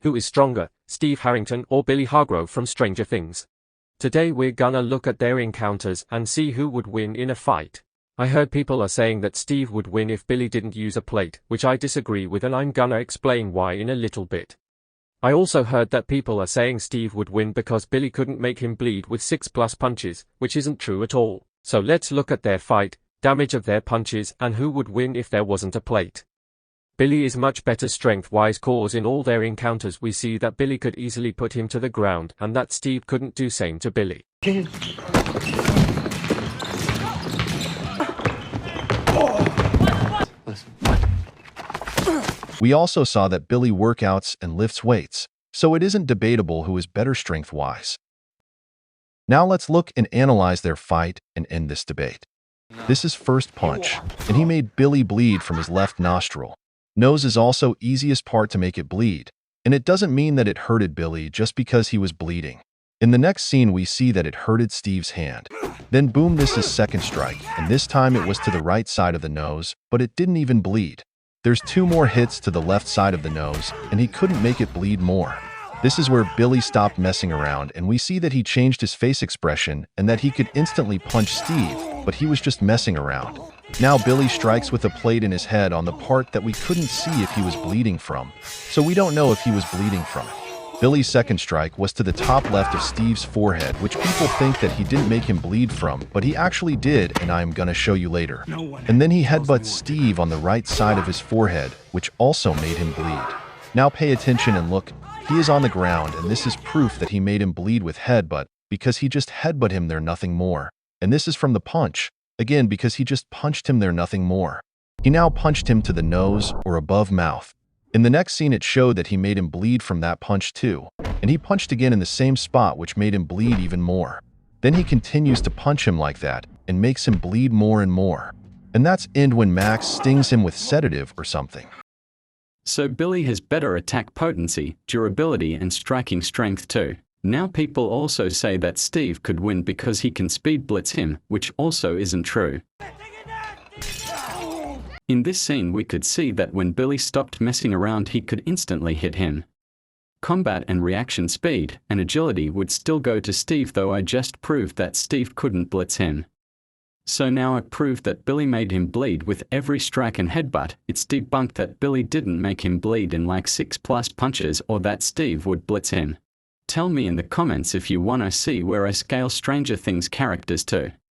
Who is stronger, Steve Harrington or Billy Hargrove from Stranger Things? Today we're gonna look at their encounters and see who would win in a fight. I heard people are saying that Steve would win if Billy didn't use a plate, which I disagree with, and I'm gonna explain why in a little bit. I also heard that people are saying Steve would win because Billy couldn't make him bleed with 6+ punches, which isn't true at all. So let's look at their fight, damage of their punches, and who would win if there wasn't a plate. Billy is much better strength-wise, cause in all their encounters we see that Billy could easily put him to the ground and that Steve couldn't do same to Billy. We also saw that Billy workouts and lifts weights, so it isn't debatable who is better strength-wise. Now let's look and analyze their fight and end this debate. This is first punch, and he made Billy bleed from his left nostril. Nose is also easiest part to make it bleed, and it doesn't mean that it hurted Billy just because he was bleeding. In the next scene we see that it hurted Steve's hand. Then boom, this is second strike, and this time it was to the right side of the nose, but it didn't even bleed. There's 2 more hits to the left side of the nose, and he couldn't make it bleed more. This is where Billy stopped messing around, and we see that he changed his face expression and that he could instantly punch Steve, but he was just messing around. Now Billy strikes with a plate in his head on the part that we couldn't see if he was bleeding from, so we don't know if he was bleeding from it. Billy's second strike was to the top left of Steve's forehead, which people think that he didn't make him bleed from, but he actually did, and I'm gonna show you later. And then he headbutts Steve on the right side of his forehead, which also made him bleed. Now pay attention and look, he is on the ground, and this is proof that he made him bleed with headbutt, because he just headbutt him there, nothing more. And this is from the punch, again because he just punched him there, nothing more. He now punched him to the nose or above mouth. In the next scene it showed that he made him bleed from that punch too, and he punched again in the same spot, which made him bleed even more. Then he continues to punch him like that and makes him bleed more and more. And that's end when Max stings him with sedative or something. So Billy has better attack potency, durability and striking strength too. Now people also say that Steve could win because he can speed blitz him, which also isn't true. In this scene we could see that when Billy stopped messing around he could instantly hit him. Combat and reaction speed and agility would still go to Steve, though I just proved that Steve couldn't blitz him. So now I proved that Billy made him bleed with every strike and headbutt. It's debunked that Billy didn't make him bleed in like 6+ punches or that Steve would blitz him. Tell me in the comments if you wanna see where I scale Stranger Things characters too.